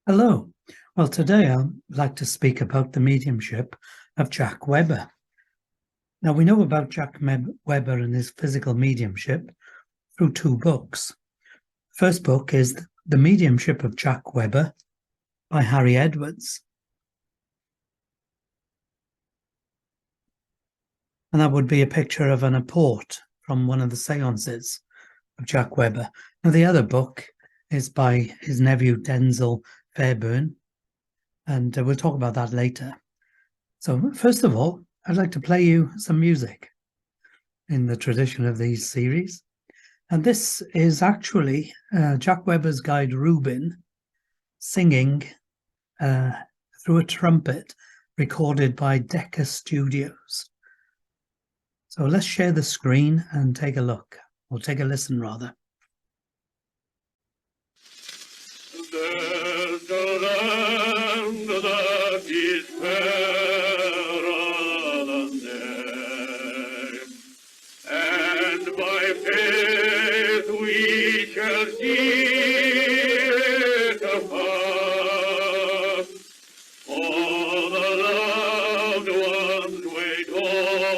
Hello. Well, today I'd like to speak about the mediumship of Jack Weber. Now, we know about Jack Weber and his physical mediumship through two books. First book is The Mediumship of Jack Weber by Harry Edwards. And that would be a picture of an apport from one of the seances of Jack Weber. Now, the other book is by his nephew Denzel Fairburn, and we'll talk about that later. So first of all, I'd like to play you some music in the tradition of these series. And this is actually Jack Weber's guide Reuben singing through a trumpet recorded by Decca Studios. So let's share the screen and take a look, or take a listen rather. There's a land that is fairer than day, and by faith we shall see it afar. For the loved ones wait over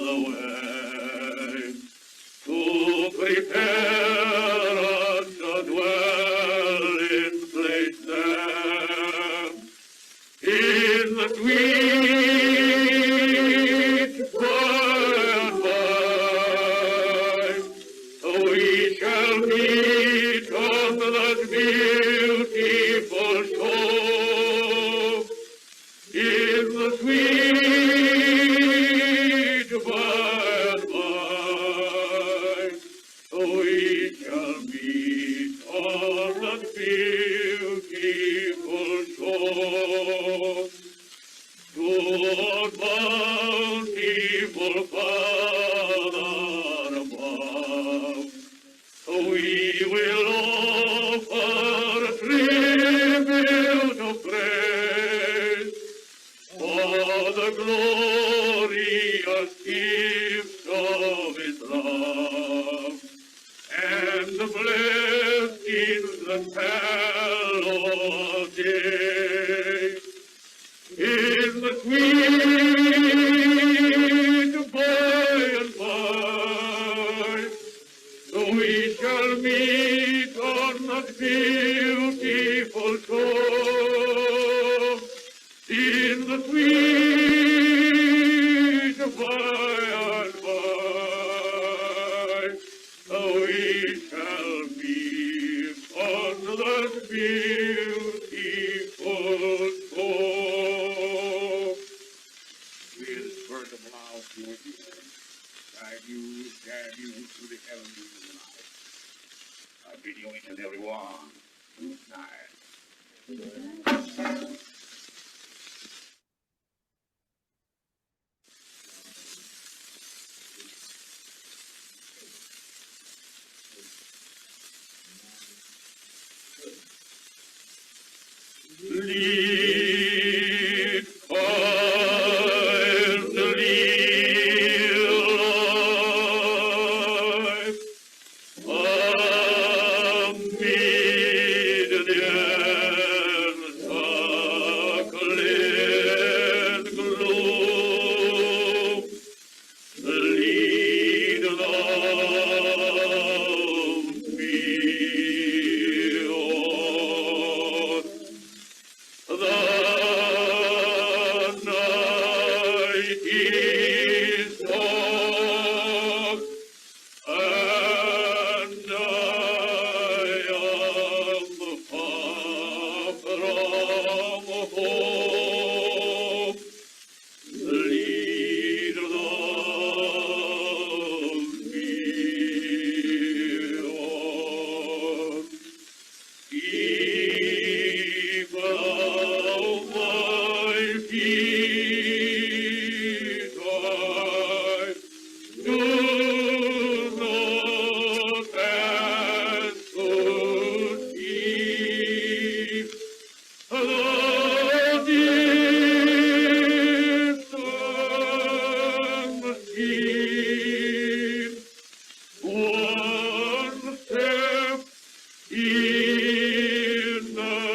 the way to prepare us a dwelling place there in the sweet by and by. We shall meet on that beautiful shore in the sweet by and by. We shall meet on that beautiful shore. Good bountiful Father above, we will offer tribute of praise for the glorious gift of His love and the blessings that tell of day. In the sweet by and by, so we shall meet on that beautiful shore. In the sweet by and by, so we shall meet on that beautiful shore. Will spur the blouse your ear, guide you through the heavenly light. I bid you each and every one good night. Lead, find the life amid the encircling gloom. Lead thou me on. The night is dark, and I am far from home. Lead thou me on. Keep thou my feet, I do not ask to keep the distant keep one step in the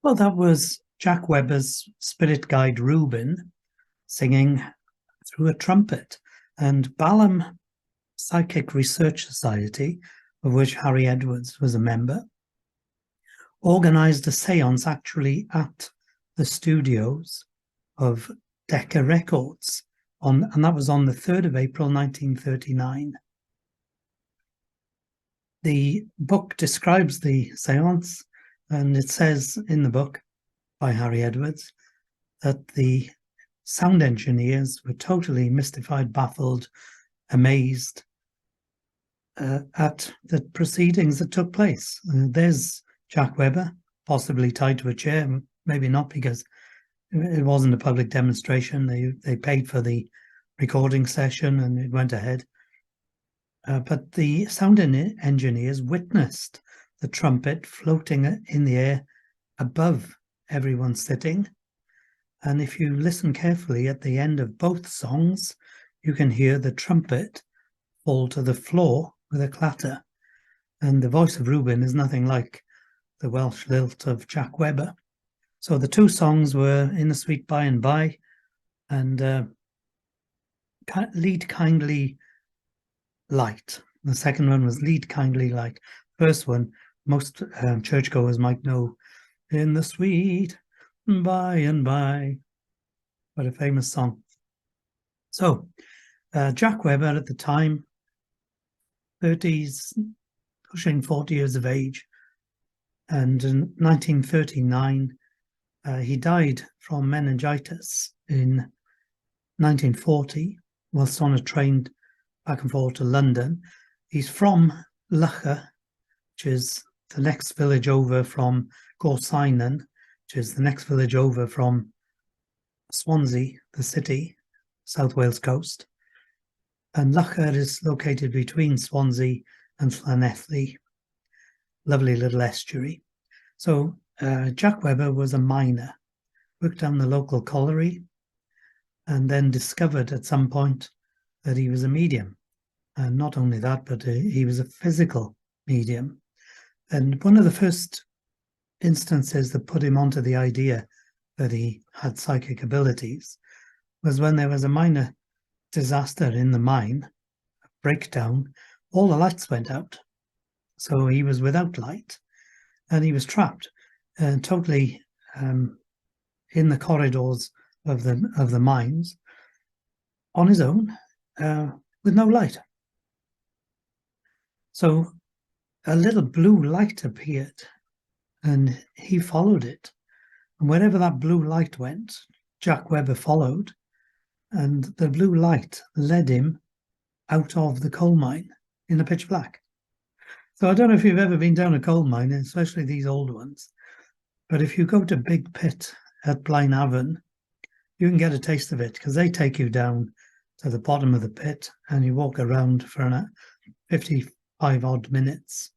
Well, that was Jack Webber's spirit guide Reuben singing through a trumpet. And Balam Psychic Research Society, of which Harry Edwards was a member, organised a seance actually at the studios of Decca Records, and that was on the 3rd of April 1939. The book describes the seance, and it says in the book by Harry Edwards that the sound engineers were totally mystified, baffled, amazed at the proceedings that took place. There's Jack Webber, possibly tied to a chair, maybe not, because it wasn't a public demonstration. They paid for the recording session and it went ahead. But the sound engineers witnessed the trumpet floating in the air above everyone sitting. And if you listen carefully at the end of both songs, you can hear the trumpet fall to the floor with a clatter. And the voice of Reuben is nothing like the Welsh lilt of Jack Webber. So the two songs were In the Sweet By and By and Lead Kindly Light. The second one was Lead Kindly Light. First one, most churchgoers might know, In the Sweet By and By. What a famous song. So Jack Webber at the time, 30s, pushing 40 years of age, and in 1939 he died from meningitis in 1940 whilst on a train back and forth to London. He's from Loughor, which is the next village over from Gorsinan, which is the next village over from Swansea, the city, South Wales coast. And Loughor is located between Swansea and Llanelli, lovely little estuary. So Jack Webber was a miner, worked down the local colliery, and then discovered at some point that he was a medium. And not only that, but he was a physical medium. And one of the first instances that put him onto the idea that he had psychic abilities was when there was a minor disaster in the mine, a breakdown. All the lights went out. So he was without light and he was trapped totally in the corridors of the mines on his own with no light. So a little blue light appeared and he followed it. And wherever that blue light went, Jack Webber followed, and the blue light led him out of the coal mine in the pitch black. So I don't know if you've ever been down a coal mine, especially these old ones, but if you go to Big Pit at Blaenavon, you can get a taste of it because they take you down to the bottom of the pit and you walk around for 55 odd minutes.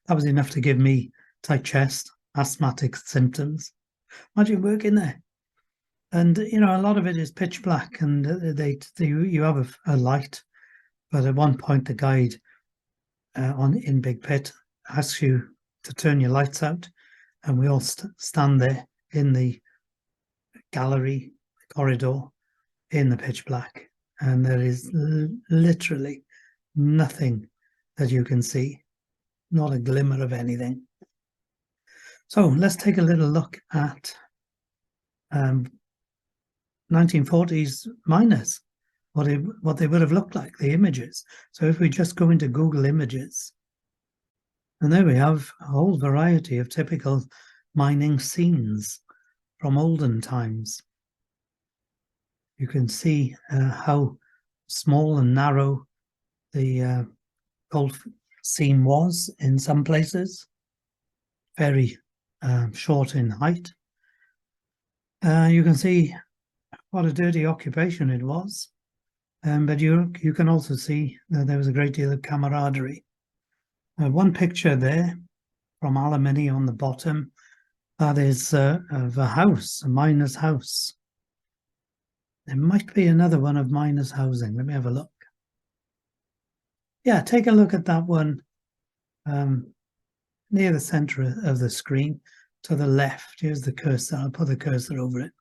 That was enough to give me tight chest, asthmatic symptoms. Imagine working there. And, you know, a lot of it is pitch black and you have a light. But at one point, the guide in Big Pit asks you to turn your lights out. And we all stand there in the gallery, corridor, in the pitch black. And there is literally nothing that you can see, not a glimmer of anything. So let's take a little look at 1940s miners, what they would have looked like, the images. So if we just go into Google Images, and there we have a whole variety of typical mining scenes from olden times. You can see how small and narrow the coal seam was in some places, very short in height. You can see what a dirty occupation it was, but you can also see that there was a great deal of camaraderie. One picture there from Alamany on the bottom, that is of a house, a miner's house. There might be another one of miners' housing. Let me have a look. Yeah, take a look at that one near the center of the screen. to the left, here's the cursor, I'll put the cursor over it.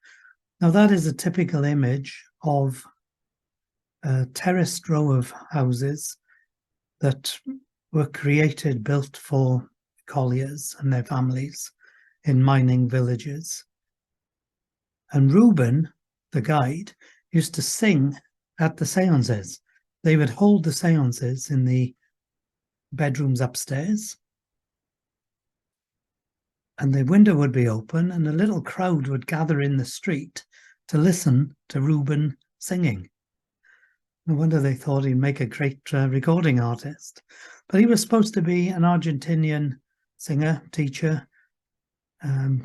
Now that is a typical image of a terraced row of houses that were created, built for colliers and their families in mining villages. And Reuben, the guide, used to sing at the seances. They would hold the seances in the bedrooms upstairs, and the window would be open, and a little crowd would gather in the street to listen to Reuben singing. No wonder they thought he'd make a great recording artist. But he was supposed to be an Argentinian singer, teacher,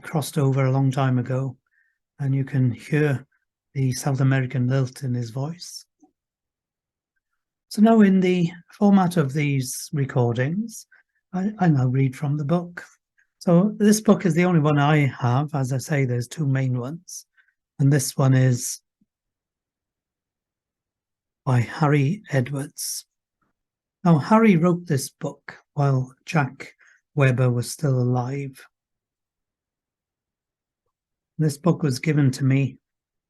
crossed over a long time ago, and you can hear the South American lilt in his voice. So now in the format of these recordings, I now read from the book. So this book is the only one I have. As I say, there's two main ones. And this one is by Harry Edwards. Now, Harry wrote this book while Jack Weber was still alive. This book was given to me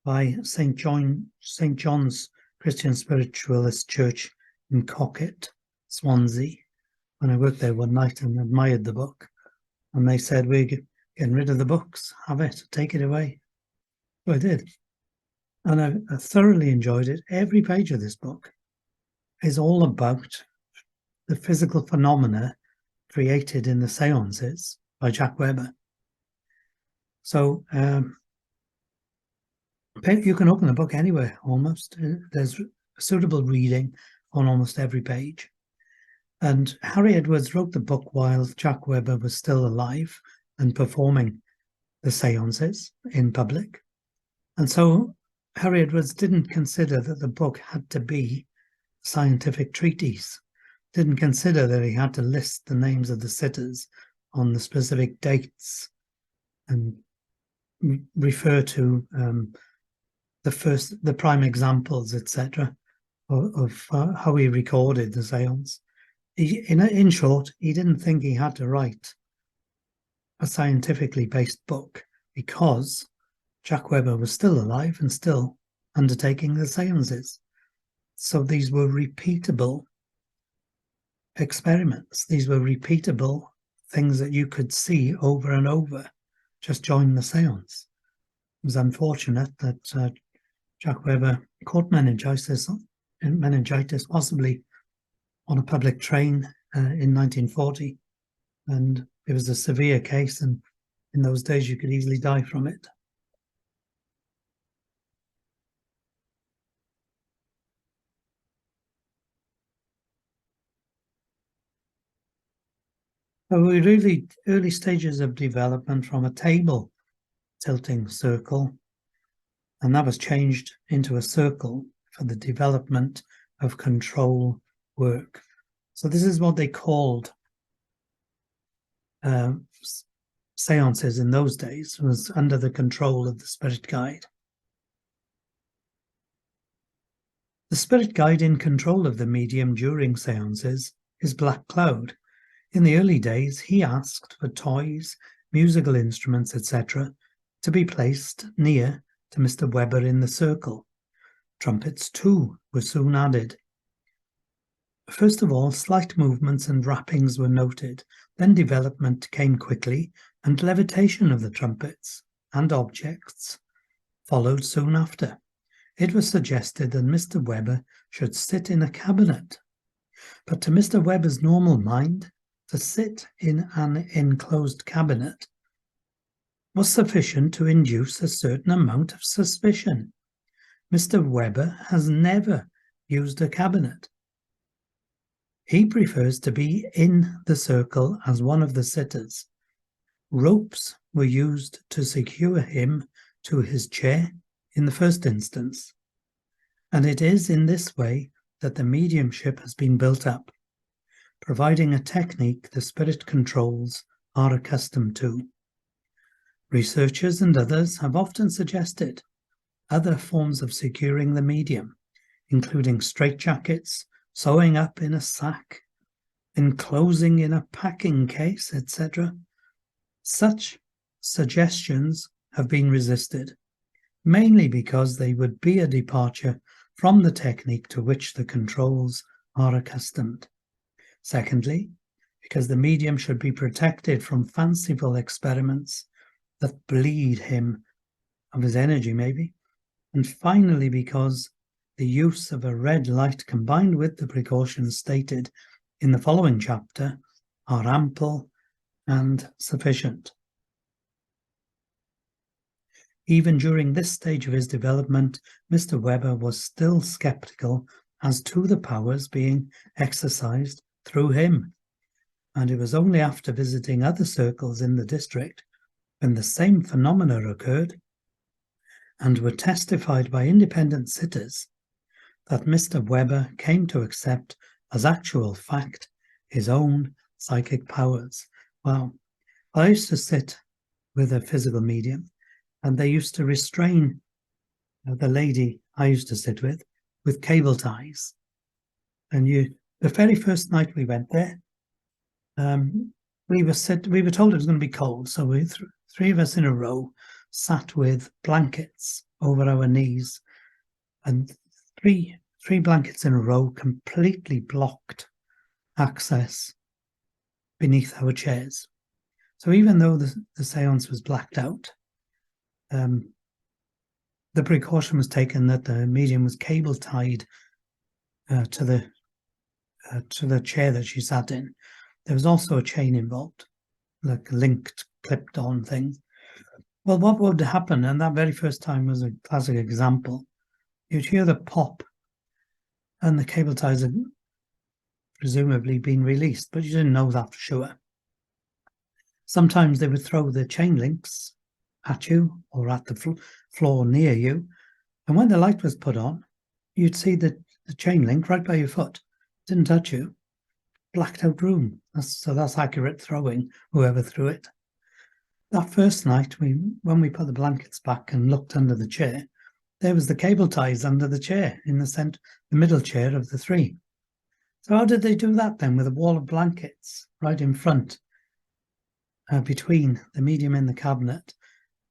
by St. John's Christian Spiritualist Church in Cocket, Swansea, when I worked there one night and admired the book. And they said, we're getting rid of the books, have it, take it away. So I did. And I thoroughly enjoyed it. Every page of this book is all about the physical phenomena created in the seances by Jack Weber. So you can open the book anywhere almost. There's suitable reading on almost every page. And Harry Edwards wrote the book while Jack Weber was still alive and performing the seances in public. And so Harry Edwards didn't consider that the book had to be a scientific treatise, didn't consider that he had to list the names of the sitters on the specific dates and refer to the prime examples, etc., of how he recorded the seance. In short, he didn't think he had to write a scientifically based book because Jack Weber was still alive and still undertaking the seances. So these were repeatable experiments. These were repeatable things that you could see over and over. Just join the seance. It was unfortunate that Jack Weber caught meningitis, possibly on a public train in 1940. And it was a severe case, and in those days you could easily die from it. So we really early stages of development from a table tilting circle, and that was changed into a circle for the development of control work. So this is what they called seances in those days, was under the control of the spirit guide. The spirit guide in control of the medium during seances is Black Cloud. In the early days, he asked for toys, musical instruments, etc., to be placed near to Mr. Weber in the circle. Trumpets, too, were soon added. First of all, slight movements and rappings were noted. Then development came quickly, and levitation of the trumpets and objects followed soon after. It was suggested that Mr. Weber should sit in a cabinet. But to Mr. Weber's normal mind, to sit in an enclosed cabinet was sufficient to induce a certain amount of suspicion. Mr. Weber has never used a cabinet. He prefers to be in the circle as one of the sitters. Ropes were used to secure him to his chair in the first instance, and it is in this way that the mediumship has been built up, providing a technique the spirit controls are accustomed to. Researchers and others have often suggested other forms of securing the medium, including straitjackets, sewing up in a sack, enclosing in a packing case, etc. Such suggestions have been resisted, mainly because they would be a departure from the technique to which the controls are accustomed. Secondly, because the medium should be protected from fanciful experiments that bleed him of his energy, maybe. And finally, because the use of a red light combined with the precautions stated in the following chapter are ample and sufficient. Even during this stage of his development, Mr. Weber was still skeptical as to the powers being exercised through him, and it was only after visiting other circles in the district when the same phenomena occurred and were testified by independent sitters that Mr. Weber came to accept as actual fact his own psychic powers. Well, I used to sit with a physical medium, and they used to restrain the lady I used to sit with cable ties. And the very first night we went there, we were told it was going to be cold, so we three of us in a row sat with blankets over our knees, and three blankets in a row completely blocked access beneath our chairs. So even though the seance was blacked out, the precaution was taken that the medium was cable tied to the chair that she sat in. There was also a chain involved, like a linked, clipped on thing. Well, what would happen, and that very first time was a classic example, you'd hear the pop and the cable ties had presumably been released, but you didn't know that for sure. Sometimes they would throw the chain links at you or at the floor near you, and when the light was put on, you'd see the chain link right by your foot. Didn't touch you. Blacked out room. That's accurate throwing, whoever threw it. That first night, when we put the blankets back and looked under the chair, there was the cable ties under the chair in the middle chair of the three. So how did they do that then with a wall of blankets right in front, between the medium and the cabinet,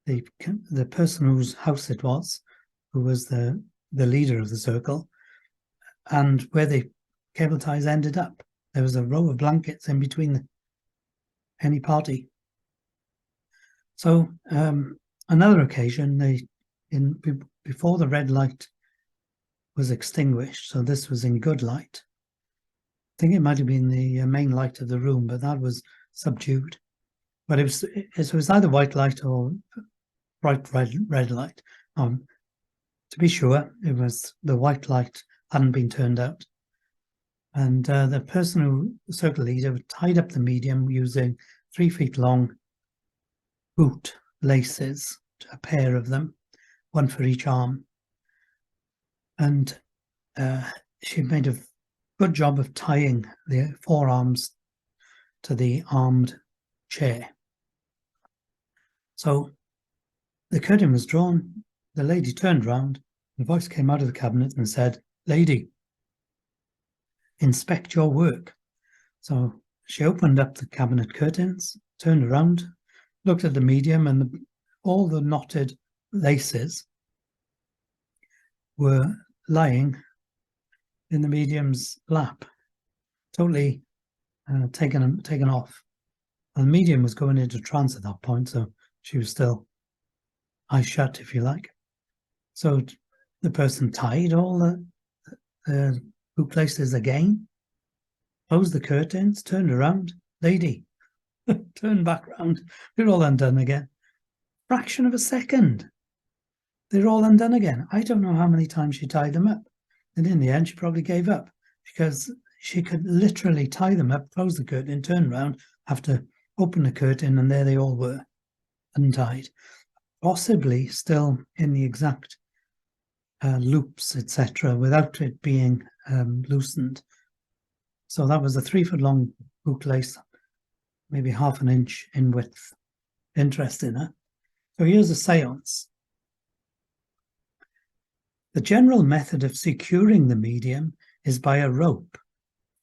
the person whose house it was, who was the leader of the circle, and where the cable ties ended up? There was a row of blankets in between any party. So another occasion, before the red light was extinguished, so this was in good light. I think it might have been the main light of the room, but that was subdued. But it was either white light or bright red light. To be sure, it was the white light hadn't been turned out. And the person the circle leader, tied up the medium using 3 feet long boot laces, a pair of them, one for each arm. And she made a good job of tying the forearms to the armed chair. So the curtain was drawn, the lady turned round, the voice came out of the cabinet and said, "Lady, inspect your work." So she opened up the cabinet curtains, turned around, looked at the medium, and all the knotted laces were lying in the medium's lap, totally taken off. And the medium was going into trance at that point, so she was still eyes shut, if you like. So the person tied all the bootlaces again, closed the curtains, turned around, "Lady," turned back round, they're all undone again. Fraction of a second, they're all undone again. I don't know how many times she tied them up. And in the end, she probably gave up because she could literally tie them up, close the curtain, turn around, have to open the curtain, and there they all were, untied. Possibly still in the exact loops, etc., without it being loosened. So that was a 3 foot long bootlace, maybe half an inch in width. Interesting, huh? So here's a seance. The general method of securing the medium is by a rope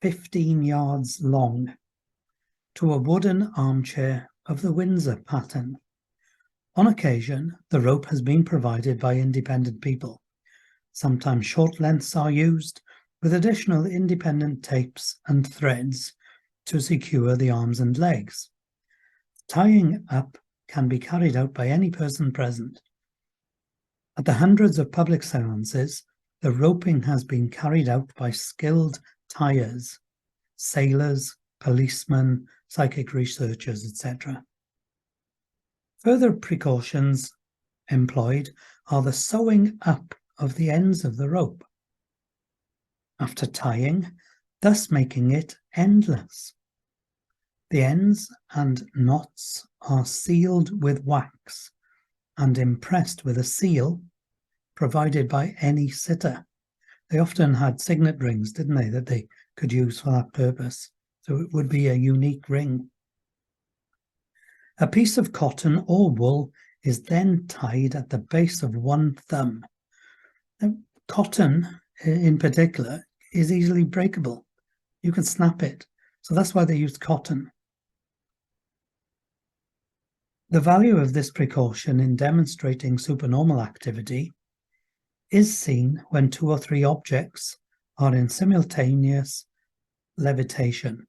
15 yards long to a wooden armchair of the Windsor pattern, On occasion, the rope has been provided by independent people. Sometimes short lengths are used, with additional independent tapes and threads to secure the arms and legs. Tying up can be carried out by any person present. At the hundreds of public seances, the roping has been carried out by skilled tiers, sailors, policemen, psychic researchers, etc. Further precautions employed are the sewing up of the ends of the rope after tying, thus making it endless. The ends and knots are sealed with wax and impressed with a seal provided by any sitter. They often had signet rings, didn't they, that they could use for that purpose. So it would be a unique ring. A piece of cotton or wool is then tied at the base of one thumb. Now, cotton, in particular, is easily breakable. You can snap it. So that's why they used cotton. The value of this precaution in demonstrating supernormal activity is seen when 2 or 3 objects are in simultaneous levitation,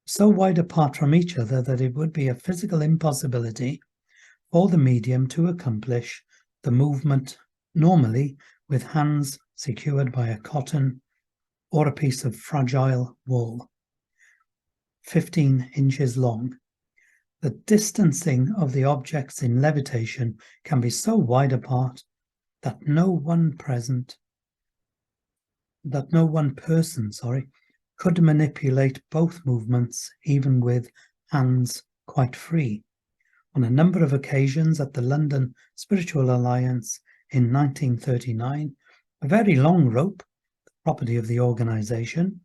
so wide apart from each other that it would be a physical impossibility for the medium to accomplish the movement normally with hands secured by a cotton or a piece of fragile wool, 15 inches long. The distancing of the objects in levitation can be so wide apart that no one person, could manipulate both movements even with hands quite free. On a number of occasions at the London Spiritual Alliance in 1939, a very long rope, the property of the organisation,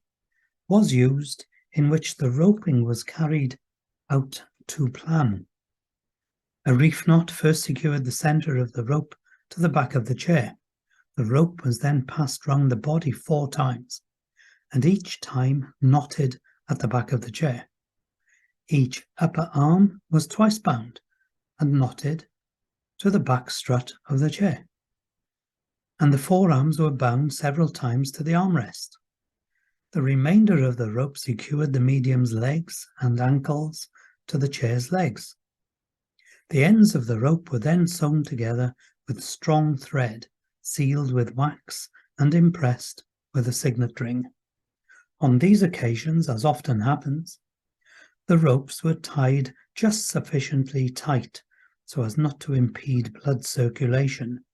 was used in which the roping was carried out to plan. A reef knot first secured the centre of the rope to the back of the chair. The rope was then passed round the body 4 times, and each time knotted at the back of the chair. Each upper arm was twice bound and knotted to the back strut of the chair, and the forearms were bound several times to the armrest. The remainder of the rope secured the medium's legs and ankles to the chair's legs. The ends of the rope were then sewn together with strong thread, sealed with wax and impressed with a signet ring. On these occasions, as often happens, the ropes were tied just sufficiently tight so as not to impede blood circulation.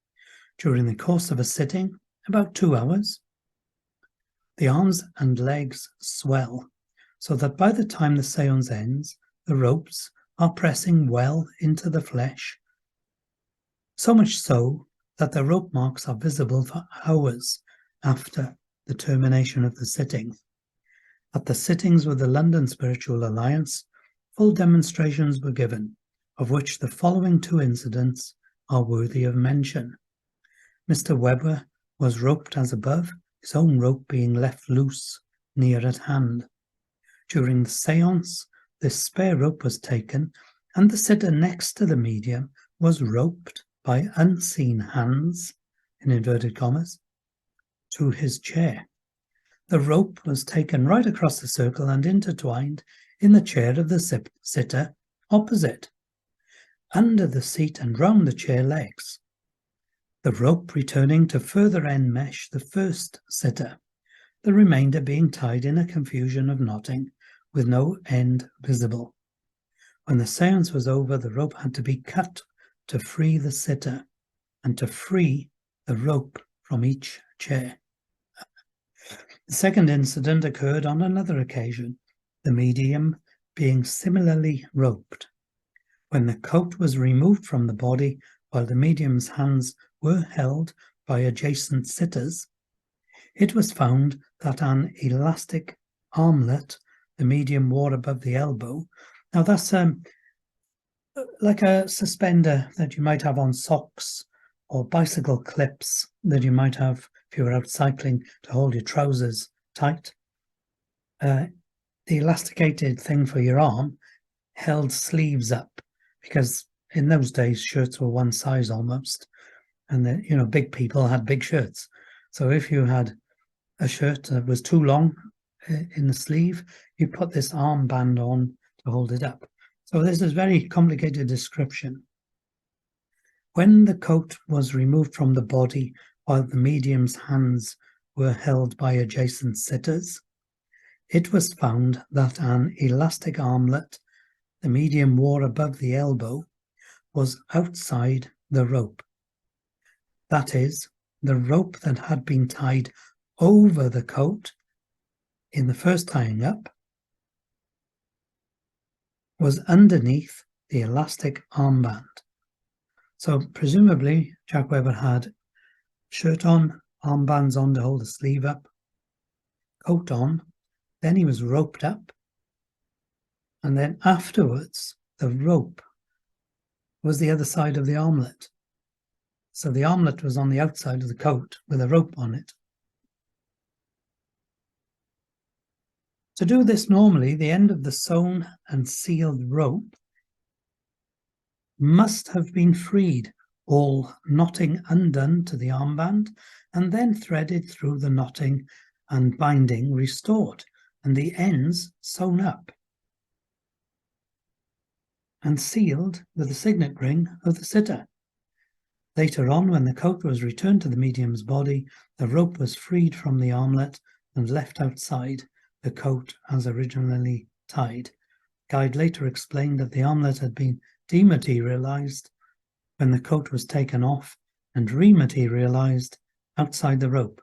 During the course of a sitting, about 2 hours, the arms and legs swell so that by the time the séance ends, the ropes are pressing well into the flesh, so much so that the rope marks are visible for hours after the termination of the sitting. At the sittings with the London Spiritual Alliance, full demonstrations were given, of which the following 2 incidents are worthy of mention. Mr. Webber was roped as above, his own rope being left loose near at hand. During the séance, this spare rope was taken, and the sitter next to the medium was roped by unseen hands, in inverted commas, to his chair. The rope was taken right across the circle and intertwined in the chair of the sitter opposite, under the seat and round the chair legs. The rope returning to further enmesh the first sitter, the remainder being tied in a confusion of knotting with no end visible. When the séance was over, the rope had to be cut to free the sitter and to free the rope from each chair. The second incident occurred on another occasion, the medium being similarly roped. When the coat was removed from the body while the medium's hands were held by adjacent sitters, it was found that an elastic armlet the medium wore above the elbow. Now that's like a suspender that you might have on socks or bicycle clips that you might have if you were out cycling to hold your trousers tight. The elasticated thing for your arm held sleeves up because in those days, shirts were one size almost, and the big people had big shirts. So if you had a shirt that was too long in the sleeve, you put this armband on to hold it up. So this is very complicated description. When the coat was removed from the body while the medium's hands were held by adjacent sitters, it was found that an elastic armlet the medium wore above the elbow was outside the rope. That is, the rope that had been tied over the coat in the first tying up was underneath the elastic armband. So presumably Jack Weber had shirt on, armbands on to hold the sleeve up, coat on, then he was roped up, and then afterwards the rope was the other side of the armlet. So the armlet was on the outside of the coat with a rope on it. To do this normally, the end of the sewn and sealed rope must have been freed, all knotting undone to the armband, and then threaded through the knotting and binding restored, and the ends sewn up and sealed with the signet ring of the sitter. Later on, when the coat was returned to the medium's body, the rope was freed from the armlet and left outside the coat as originally tied. Guide later explained that the armlet had been dematerialized when the coat was taken off and rematerialized outside the rope.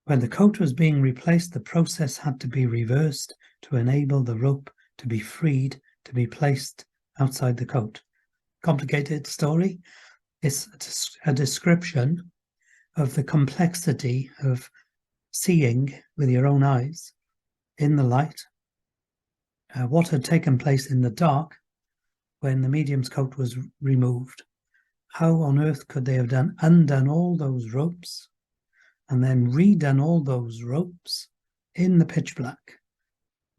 When the coat was being replaced, the process had to be reversed to enable the rope to be freed to be placed outside the coat. Complicated story. It's a description of the complexity of seeing with your own eyes in the light what had taken place in the dark when the medium's coat was removed. How on earth could they have undone all those ropes and then redone all those ropes in the pitch black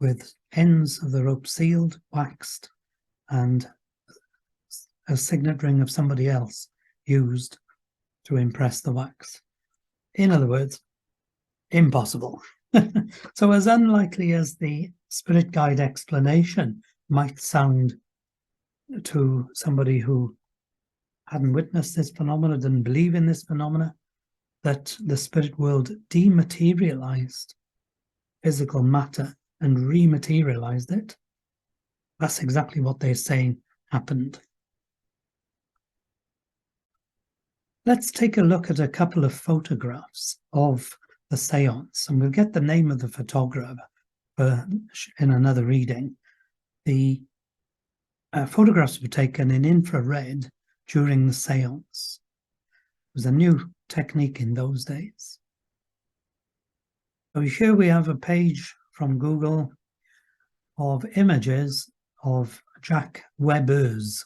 with ends of the rope sealed, waxed, and a signet ring of somebody else used to impress the wax? In other words, impossible. So as unlikely as the spirit guide explanation might sound to somebody who hadn't witnessed this phenomena, didn't believe in this phenomena, that the spirit world dematerialized physical matter and rematerialized it, that's exactly what they're saying happened. Let's take a look at a couple of photographs of the seance, and we'll get the name of the photographer in another reading. The photographs were taken in infrared during the seance. It was a new technique in those days. So here we have a page from Google of images of Jack Webbers,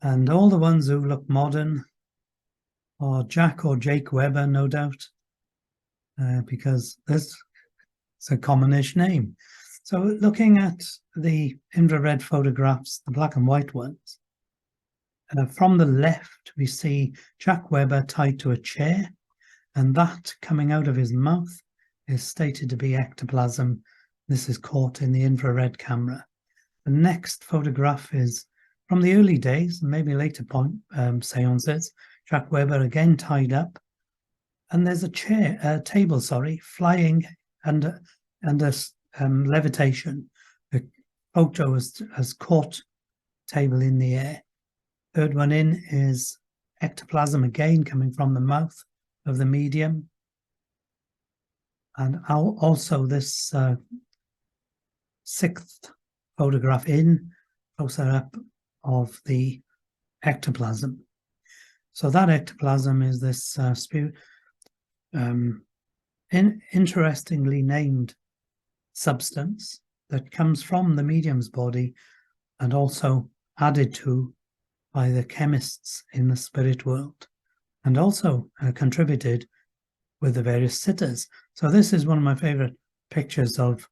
and all the ones who look modern are Jack or Jake Weber, no doubt, because this is a commonish name. So looking at the infrared photographs, the black and white ones, from the left we see Jack Weber tied to a chair, and that coming out of his mouth is stated to be ectoplasm. This is caught in the infrared camera. The next photograph is from the early days, maybe later point seances. Jack Weber again tied up, and there's a table, flying under levitation. The photo has caught table in the air. Third one in is ectoplasm again coming from the mouth of the medium, and also this sixth photograph in, closer up, of the ectoplasm. So that ectoplasm is this interestingly named substance that comes from the medium's body and also added to by the chemists in the spirit world, and also contributed with the various sitters. So this is one of my favorite pictures of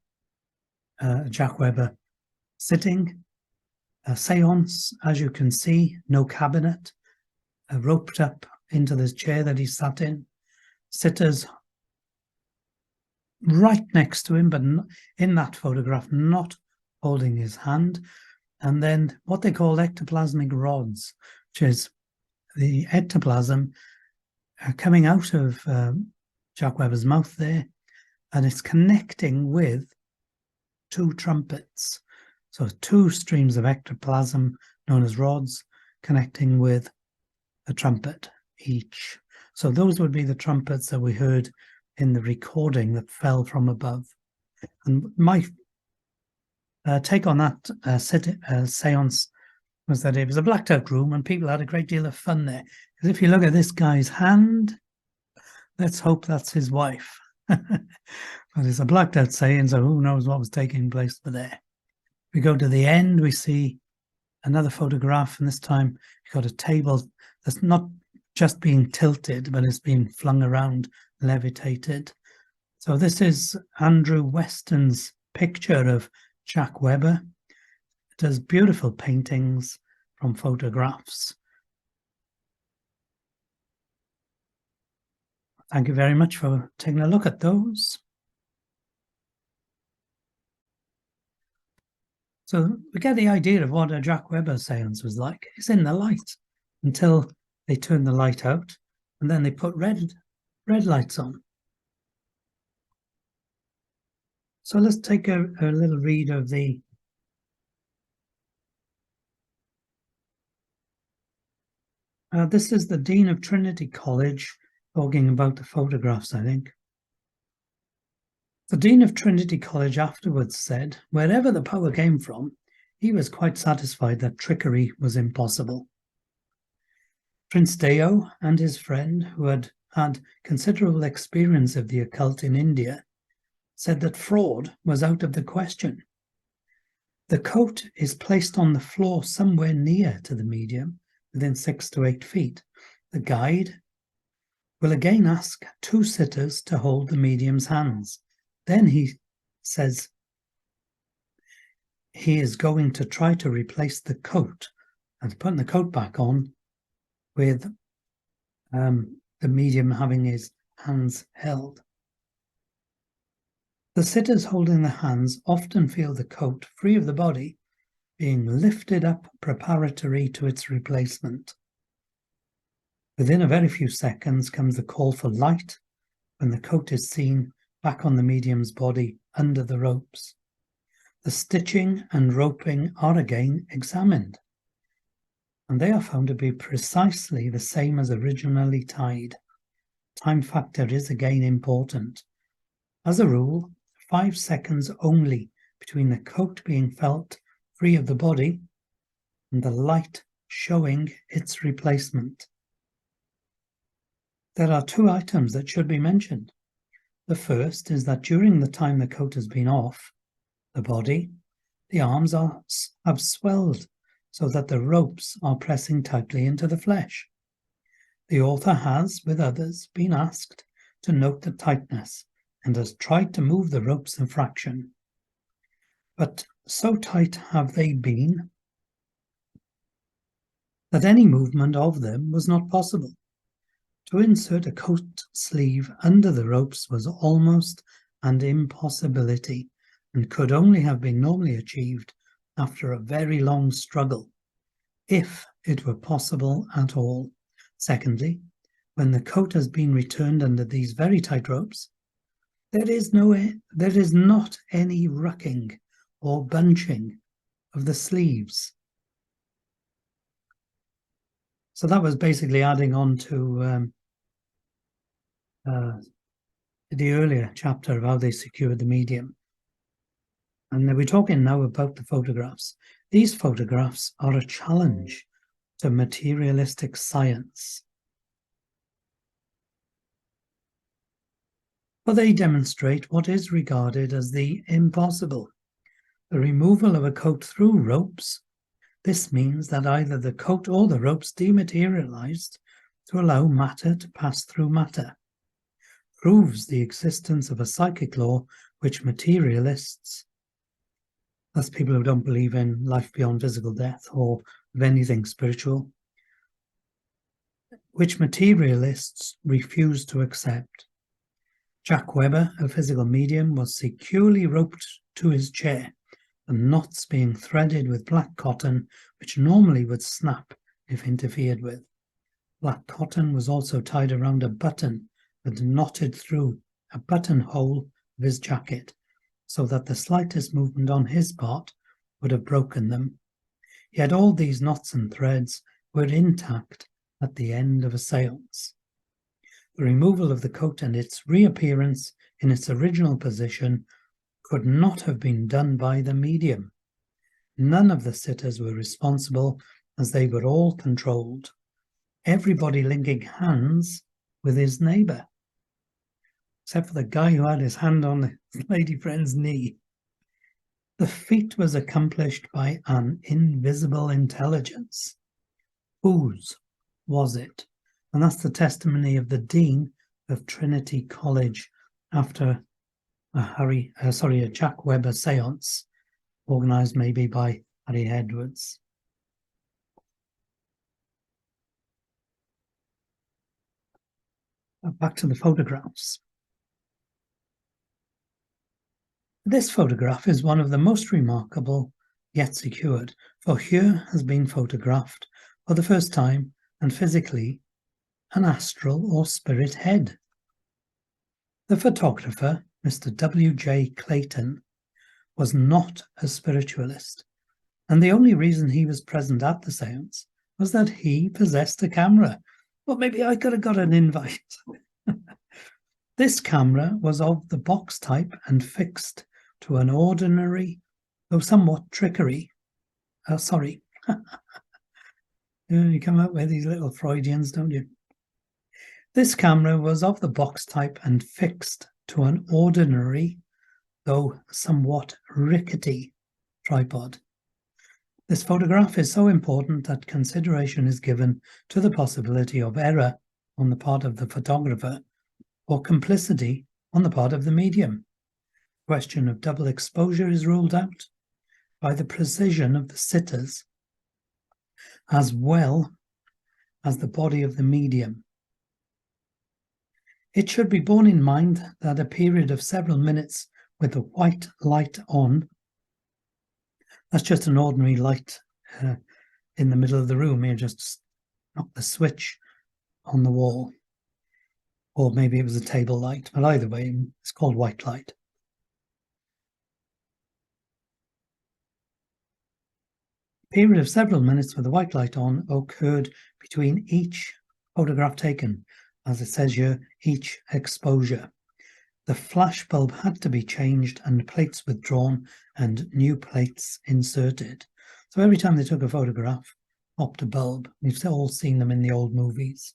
Jack Weber sitting. A seance, as you can see, no cabinet, roped up into this chair that he sat in. Sitters right next to him, but in that photograph, not holding his hand. And then what they call ectoplasmic rods, which is the ectoplasm coming out of Jack Webber's mouth there, and it's connecting with two trumpets. So two streams of ectoplasm known as rods connecting with a trumpet each. So those would be the trumpets that we heard in the recording that fell from above. And my take on that seance was that it was a blacked out room and people had a great deal of fun there. Because if you look at this guy's hand, let's hope that's his wife. But it's a blacked out seance, so who knows what was taking place there. We go to the end, we see another photograph, and this time you've got a table that's not just being tilted, but it's being flung around, levitated. So this is Andrew Weston's picture of Jack Webber. It does beautiful paintings from photographs. Thank you very much for taking a look at those. So we get the idea of what a Jack Webber seance was like. It's in the light until they turn the light out, and then they put red lights on. So let's take a little read of the this is the Dean of Trinity College talking about the photographs, I think. The Dean of Trinity College afterwards said, wherever the power came from, he was quite satisfied that trickery was impossible. Prince Deo and his friend, who had had considerable experience of the occult in India, said that fraud was out of the question. The coat is placed on the floor somewhere near to the medium, within 6 to 8 feet. The guide will again ask two sitters to hold the medium's hands. Then he says he is going to try to replace the coat and putting the coat back on with the medium having his hands held. The sitters holding the hands often feel the coat free of the body being lifted up preparatory to its replacement. Within a very few seconds comes the call for light when the coat is seen back on the medium's body under the ropes. The stitching and roping are again examined, and they are found to be precisely the same as originally tied. Time factor is again important. As a rule, 5 seconds only between the coat being felt free of the body and the light showing its replacement. There are 2 items that should be mentioned. The first is that during the time the coat has been off the body, the arms have swelled so that the ropes are pressing tightly into the flesh. The author has, with others, been asked to note the tightness and has tried to move the ropes a fraction. But so tight have they been that any movement of them was not possible. To insert a coat sleeve under the ropes was almost an impossibility and could only have been normally achieved after a very long struggle, if it were possible at all. Secondly, when the coat has been returned under these very tight ropes, there is not any rucking or bunching of the sleeves. So that was basically adding on to the earlier chapter of how they secured the medium. And we're talking now about the photographs. These photographs are a challenge to materialistic science. For they demonstrate what is regarded as the impossible, the removal of a coat through ropes. This means that either the coat or the ropes dematerialized to allow matter to pass through matter. Proves the existence of a psychic law which materialists That's people who don't believe in life beyond physical death or of anything spiritual, which materialists refuse to accept. Jack Webber, a physical medium, was securely roped to his chair, the knots being threaded with black cotton, which normally would snap if interfered with. Black cotton was also tied around a button that knotted through a buttonhole of his jacket, so that the slightest movement on his part would have broken them. Yet all these knots and threads were intact at the end of a séance. The removal of the coat and its reappearance in its original position could not have been done by the medium. None of the sitters were responsible, as they were all controlled, everybody linking hands with his neighbour, except for the guy who had his hand on his lady friend's knee. The feat was accomplished by an invisible intelligence. Whose was it? And that's the testimony of the Dean of Trinity College after a Jack Webber séance, organised maybe by Harry Edwards. Back to the photographs. This photograph is one of the most remarkable yet secured, for here has been photographed for the first time and physically an astral or spirit head. The photographer, Mr. W.J. Clayton, was not a spiritualist, and the only reason he was present at the séance was that he possessed a camera. Well, maybe I could have got an invite. This camera was of the box type and fixed to an ordinary, though somewhat trickery. You come up with these little Freudians, don't you? This camera was of the box type and fixed to an ordinary, though somewhat rickety, tripod. This photograph is so important that consideration is given to the possibility of error on the part of the photographer or complicity on the part of the medium. The question of double exposure is ruled out by the precision of the sitters as well as the body of the medium. It should be borne in mind that a period of several minutes with the white light on, that's just an ordinary light in the middle of the room. You just knock the switch on the wall, or maybe it was a table light, but either way, it's called white light. A period of several minutes with the white light on occurred between each photograph taken, as it says here, each exposure. The flash bulb had to be changed and plates withdrawn and new plates inserted. So every time they took a photograph, popped a bulb. We've all seen them in the old movies.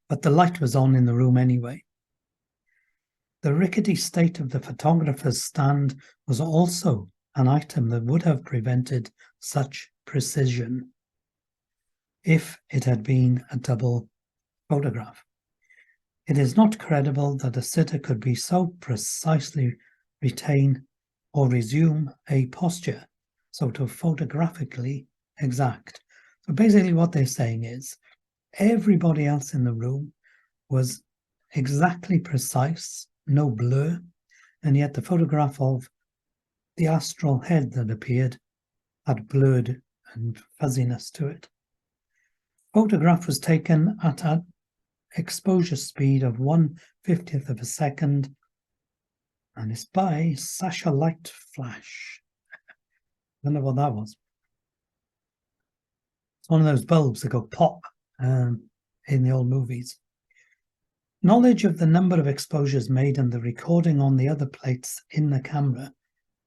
But the light was on in the room anyway. The rickety state of the photographer's stand was also an item that would have prevented such precision if it had been a double photograph. It is not credible that a sitter could be so precisely retain or resume a posture so to photographically exact. So basically what they're saying is everybody else in the room was exactly precise, no blur, and yet the photograph of the astral head that appeared had blurred and fuzziness to it. Photograph was taken at an exposure speed of 1/50th of a second, and it's by Sasha Light Flash. I don't know what that was. It's one of those bulbs that go pop in the old movies. Knowledge of the number of exposures made and the recording on the other plates in the camera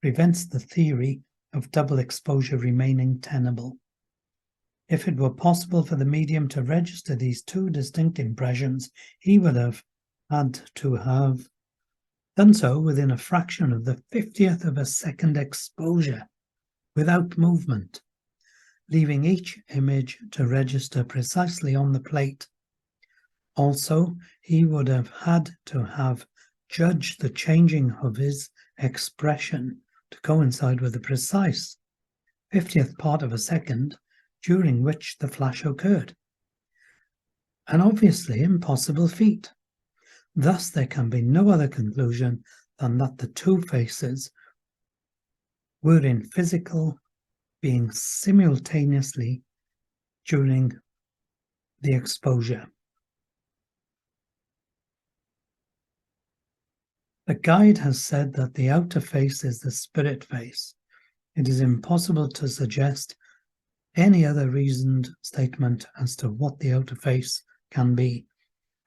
prevents the theory of double exposure remaining tenable. If it were possible for the medium to register these two distinct impressions, he would have had to have done so within a fraction of the 50th of a second exposure, without movement, leaving each image to register precisely on the plate. Also, he would have had to have judged the changing of his expression to coincide with the precise 50th part of a second during which the flash occurred. An obviously impossible feat. Thus, there can be no other conclusion than that the two faces were in physical being simultaneously during the exposure. The guide has said that the outer face is the spirit face. It is impossible to suggest any other reasoned statement as to what the outer face can be,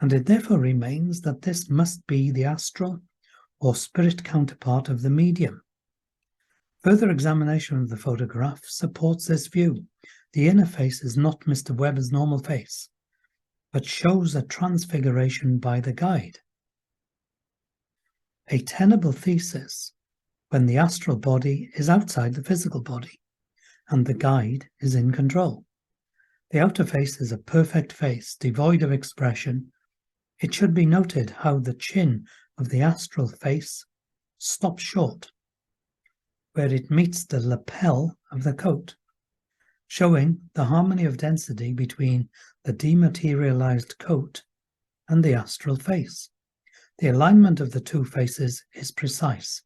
and it therefore remains that this must be the astral or spirit counterpart of the medium. Further examination of the photograph supports this view. The inner face is not Mr. Webber's normal face, but shows a transfiguration by the guide. A tenable thesis when the astral body is outside the physical body and the guide is in control. The outer face is a perfect face, devoid of expression. It should be noted how the chin of the astral face stops short, where it meets the lapel of the coat, showing the harmony of density between the dematerialized coat and the astral face. The alignment of the two faces is precise,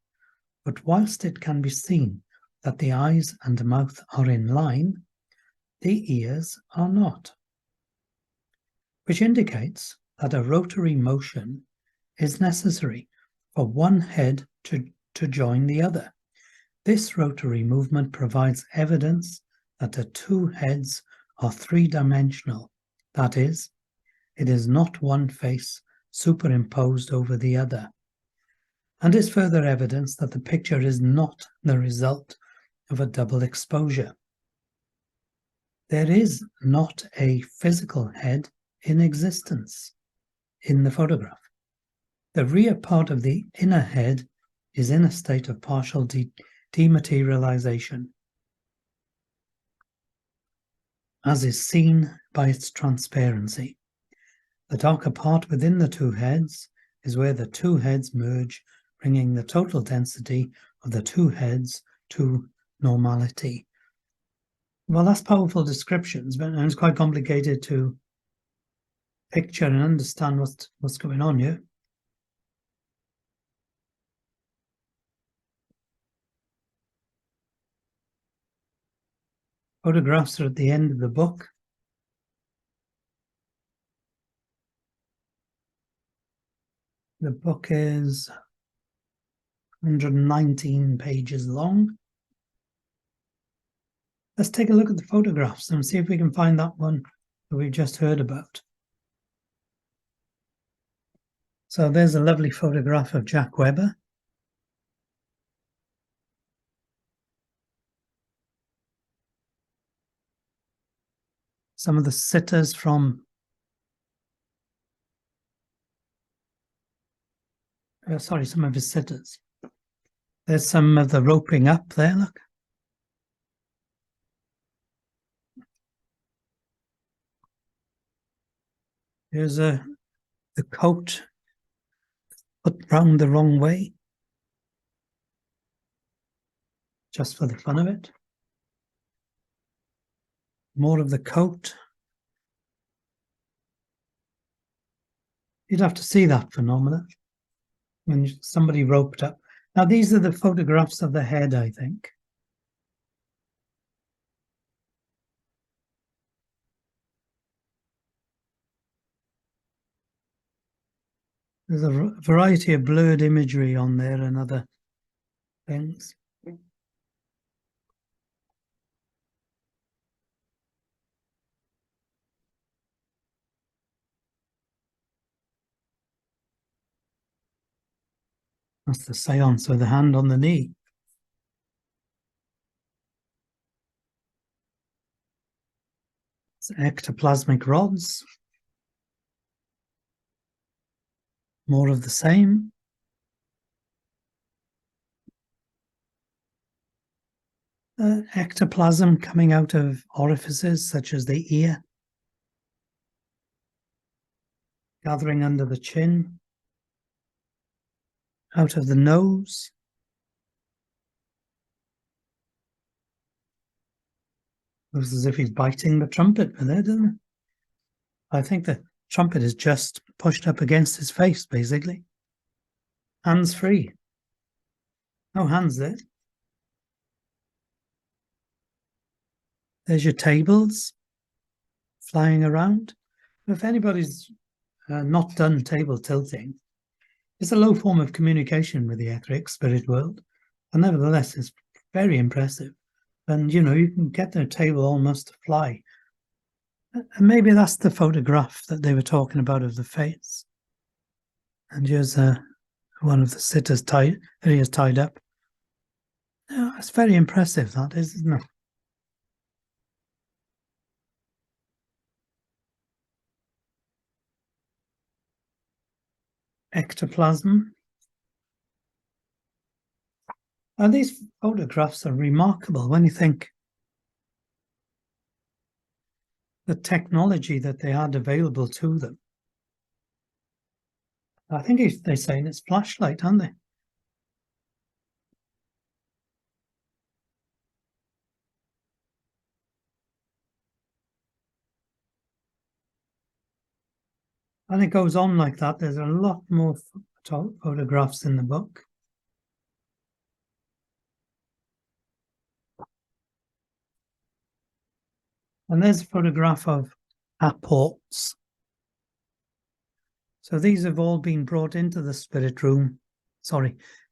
but whilst it can be seen that the eyes and mouth are in line, the ears are not, which indicates that a rotary motion is necessary for one head to join the other. This rotary movement provides evidence that the two heads are three-dimensional. That is, it is not one face superimposed over the other, and is further evidence that the picture is not the result of a double exposure. There is not a physical head in existence in the photograph. The rear part of the inner head is in a state of partial dematerialization, as is seen by its transparency. The darker part within the two heads is where the two heads merge, bringing the total density of the two heads to normality. Well, that's powerful descriptions, but it's quite complicated to picture and understand what's going on here. Photographs are at the end of the book. The book is 119 pages long. Let's take a look at the photographs and see if we can find that one that we've just heard about. So there's a lovely photograph of Jack Webber. Some of the sitters from some of his sitters. There's some of the roping up there, look. Here's the coat put round the wrong way, just for the fun of it. More of the coat. You'd have to see that phenomena when somebody roped up. Now, these are the photographs of the head, I think. There's a variety of blurred imagery on there and other things. That's the seance with the hand on the knee. It's ectoplasmic rods. More of the same. Ectoplasm coming out of orifices such as the ear, gathering under the chin, out of the nose, Looks as if he's biting the trumpet with it, doesn't it? I think the trumpet is just pushed up against his face, basically. Hands free. No hands there. There's your tables flying around. If anybody's not done table tilting, it's a low form of communication with the etheric spirit world, and nevertheless, it's very impressive. And you can get their table almost to fly. And maybe that's the photograph that they were talking about of the face. And here's one of the sitters tied up. Yeah, it's very impressive, that is, isn't it? Ectoplasm. And these photographs are remarkable when you think the technology that they had available to them. I think they're saying it's flashlight, aren't they? And it goes on like that. There's a lot more photographs in the book. And there's a photograph of apports. So these have all been brought into the spirit room,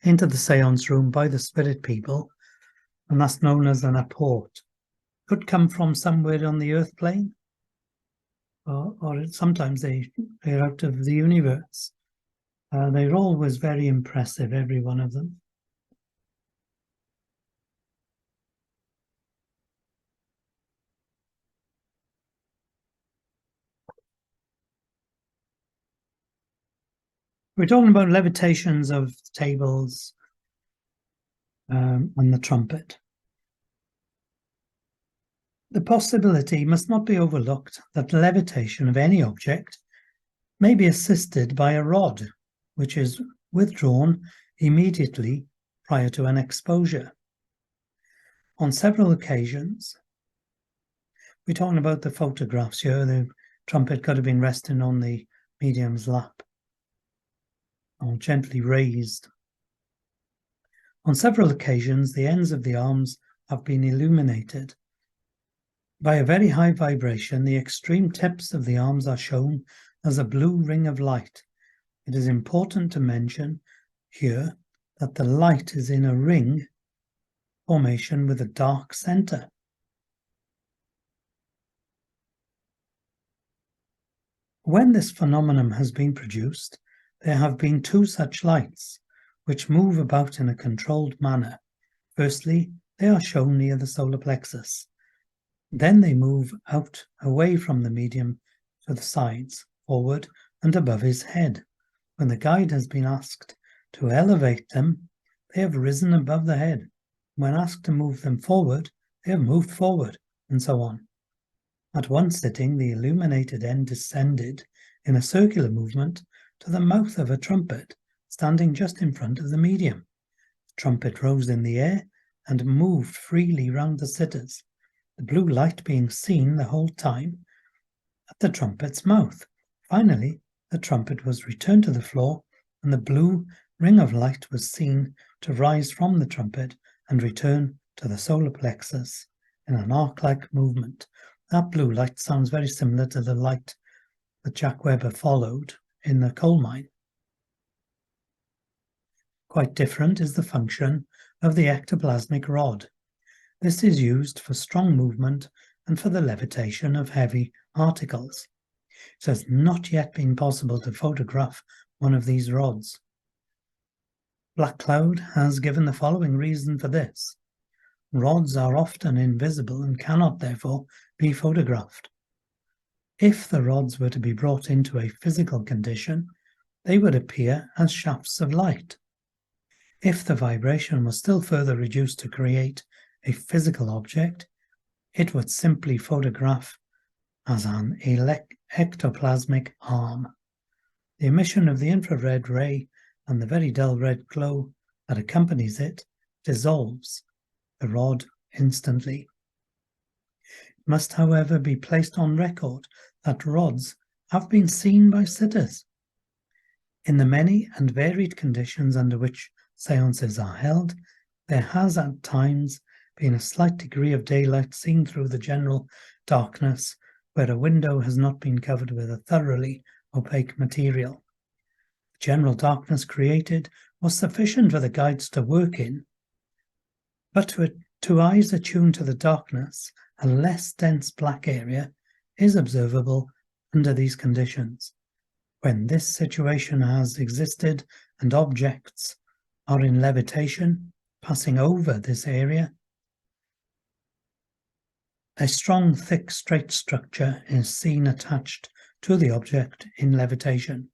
into the seance room by the spirit people. And that's known as an apport. Could come from somewhere on the earth plane, or sometimes they're out of the universe. They're always very impressive, every one of them. We're talking about levitations of tables and the trumpet. The possibility must not be overlooked that levitation of any object may be assisted by a rod, which is withdrawn immediately prior to an exposure. On several occasions, we're talking about the photographs here, the trumpet could have been resting on the medium's lap or gently raised. On several occasions, the ends of the arms have been illuminated. By a very high vibration, the extreme tips of the arms are shown as a blue ring of light. It is important to mention here that the light is in a ring formation with a dark center. When this phenomenon has been produced, there have been two such lights, which move about in a controlled manner. Firstly, they are shown near the solar plexus. Then they move out away from the medium to the sides, forward and above his head. When the guide has been asked to elevate them, they have risen above the head. When asked to move them forward, they have moved forward, and so on. At one sitting, the illuminated end descended in a circular movement to the mouth of a trumpet, standing just in front of the medium. The trumpet rose in the air and moved freely round the sitters, the blue light being seen the whole time at the trumpet's mouth. Finally, the trumpet was returned to the floor, and the blue ring of light was seen to rise from the trumpet and return to the solar plexus in an arc-like movement. That blue light sounds very similar to the light that Jack Weber followed in the coal mine. Quite different is the function of the ectoplasmic rod. This is used for strong movement and for the levitation of heavy articles. It has not yet been possible to photograph one of these rods. Black Cloud has given the following reason for this. Rods are often invisible and cannot therefore be photographed. If the rods were to be brought into a physical condition, they would appear as shafts of light. If the vibration was still further reduced to create a physical object, it would simply photograph as an ectoplasmic arm. The emission of the infrared ray and the very dull red glow that accompanies it dissolves the rod instantly. must, however, be placed on record that rods have been seen by sitters. In the many and varied conditions under which seances are held, there has at times been a slight degree of daylight seen through the general darkness where a window has not been covered with a thoroughly opaque material. The general darkness created was sufficient for the guides to work in, but to eyes attuned to the darkness, a less dense black area is observable under these conditions. When this situation has existed and objects are in levitation, passing over this area, a strong, thick, straight structure is seen attached to the object in levitation,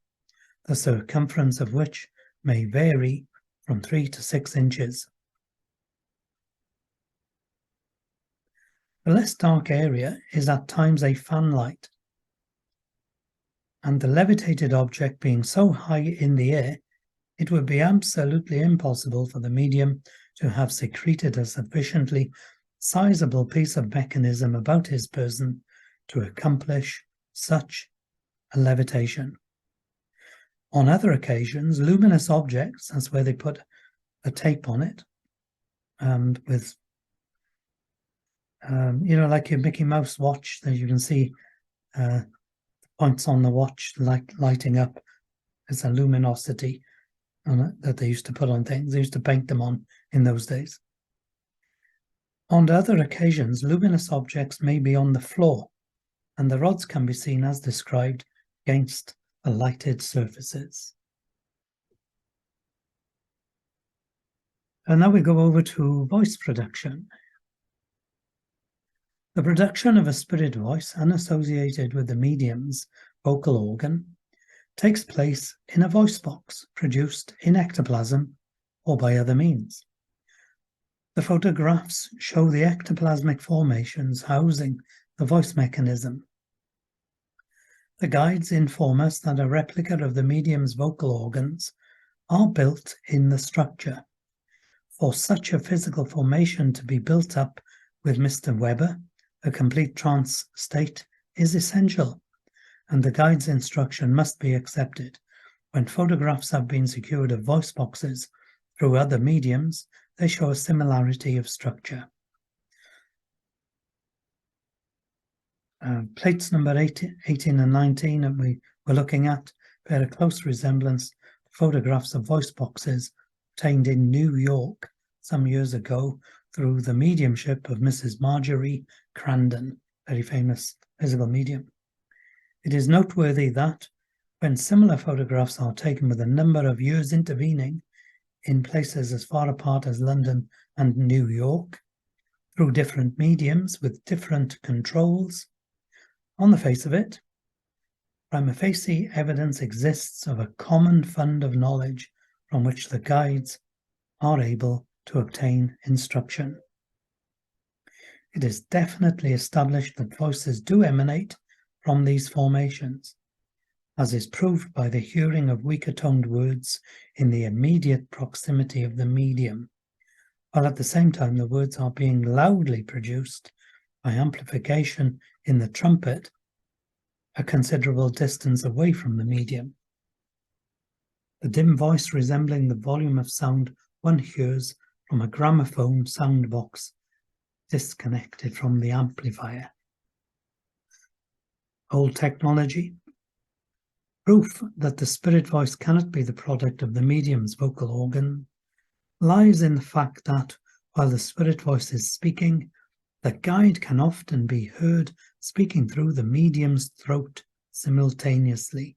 the circumference of which may vary from 3 to 6 inches. The less dark area is at times a fan light, and the levitated object being so high in the air, it would be absolutely impossible for the medium to have secreted a sufficiently sizable piece of mechanism about his person to accomplish such a levitation. On other occasions, luminous objects, that's where they put a tape on it, and with, like your Mickey Mouse watch, that you can see points on the watch lighting up. It's a luminosity on it that they used to put on things. They used to paint them on in those days. On other occasions, luminous objects may be on the floor, and the rods can be seen as described against the lighted surfaces. And now we go over to voice production. The production of a spirit voice unassociated with the medium's vocal organ takes place in a voice box produced in ectoplasm or by other means. The photographs show the ectoplasmic formations housing the voice mechanism. The guides inform us that a replica of the medium's vocal organs are built in the structure. For such a physical formation to be built up with Mr. Weber, a complete trance state is essential, and the guide's instruction must be accepted. When photographs have been secured of voice boxes through other mediums, they show a similarity of structure. Plates number 18 and 19 that we were looking at bear a close resemblance to photographs of voice boxes obtained in New York some years ago through the mediumship of Mrs. Marjorie Crandon, very famous physical medium. It is noteworthy that when similar photographs are taken with a number of years intervening in places as far apart as London and New York, through different mediums with different controls, on the face of it, prima facie evidence exists of a common fund of knowledge from which the guides are able to obtain instruction. It is definitely established that voices do emanate from these formations, as is proved by the hearing of weaker toned words in the immediate proximity of the medium, while at the same time the words are being loudly produced by amplification in the trumpet a considerable distance away from the medium. The dim voice resembling the volume of sound one hears from a gramophone sound box disconnected from the amplifier. Old technology. Proof that the spirit voice cannot be the product of the medium's vocal organ lies in the fact that, while the spirit voice is speaking, the guide can often be heard speaking through the medium's throat simultaneously.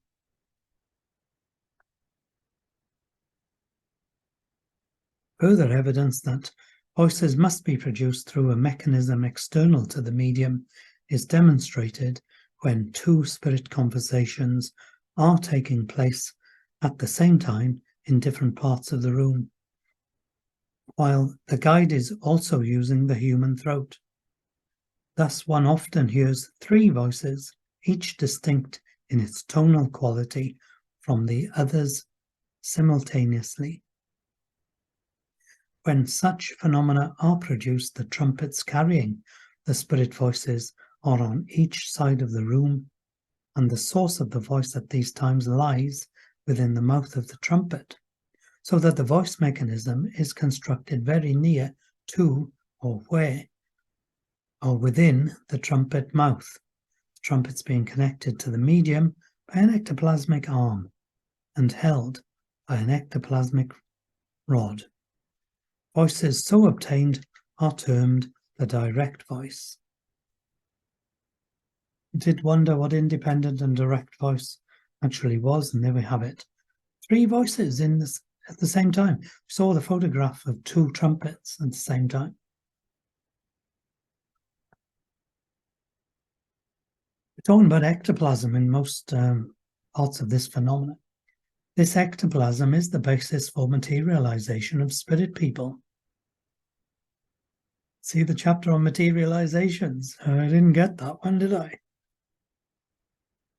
Further evidence that voices must be produced through a mechanism external to the medium is demonstrated when two spirit conversations are taking place at the same time in different parts of the room, while the guide is also using the human throat. Thus, one often hears three voices, each distinct in its tonal quality from the others simultaneously. When such phenomena are produced, the trumpets carrying the spirit voices are on each side of the room, and the source of the voice at these times lies within the mouth of the trumpet, so that the voice mechanism is constructed very near to or within the trumpet mouth, the trumpets being connected to the medium by an ectoplasmic arm and held by an ectoplasmic rod. Voices so obtained are termed the direct voice. You did wonder what independent and direct voice actually was, and there we have it. 3 voices in this at the same time. We saw the photograph of 2 trumpets at the same time. We're talking about ectoplasm in most parts of this phenomenon. This ectoplasm is the basis for materialization of spirit people. See the chapter on materializations? I didn't get that one, did I?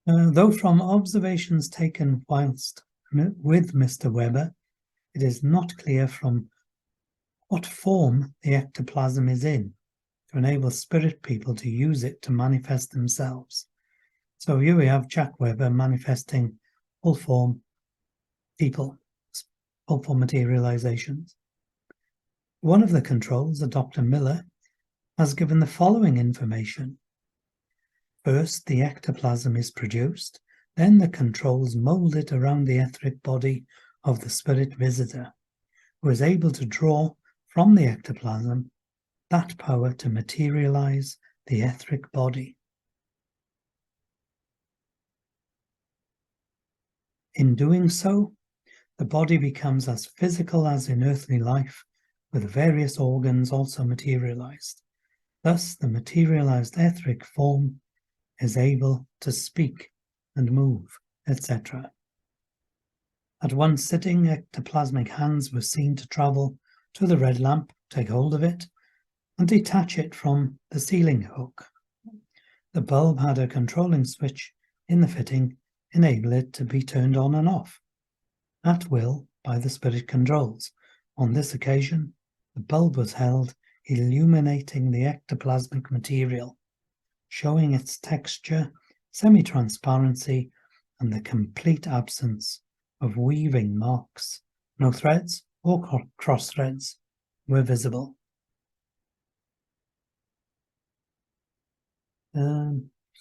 Though from observations taken whilst with Mr. Weber, it is not clear from what form the ectoplasm is in to enable spirit people to use it to manifest themselves. So here we have Jack Weber manifesting full form people, full form materializations. One of the controls, Dr. Miller, has given the following information. First, the ectoplasm is produced, then the controls mold it around the etheric body of the spirit visitor, who is able to draw from the ectoplasm that power to materialize the etheric body. In doing so, the body becomes as physical as in earthly life, with various organs also materialized. Thus, the materialized etheric form is able to speak and move, etc. At one sitting, ectoplasmic hands were seen to travel to the red lamp, take hold of it, and detach it from the ceiling hook. The bulb had a controlling switch in the fitting, enable it to be turned on and off at will by the spirit controls. On this occasion, the bulb was held, illuminating the ectoplasmic material, showing its texture, semi-transparency, and the complete absence of weaving marks. No threads or cross threads were visible.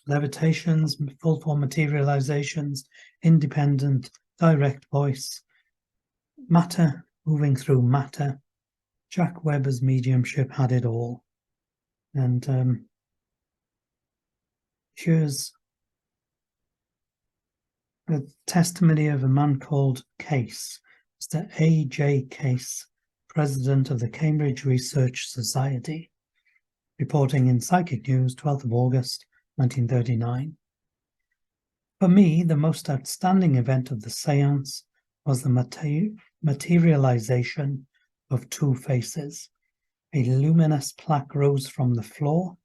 Levitations, full form materializations, independent, direct voice, matter moving through matter. Jack Weber's mediumship had it all. And here's a testimony of a man called Case, Mr. A.J. Case, president of the Cambridge Research Society, reporting in Psychic News, 12th of August, 1939. For me, the most outstanding event of the seance was the materialization of 2 faces. A luminous plaque rose from the floor.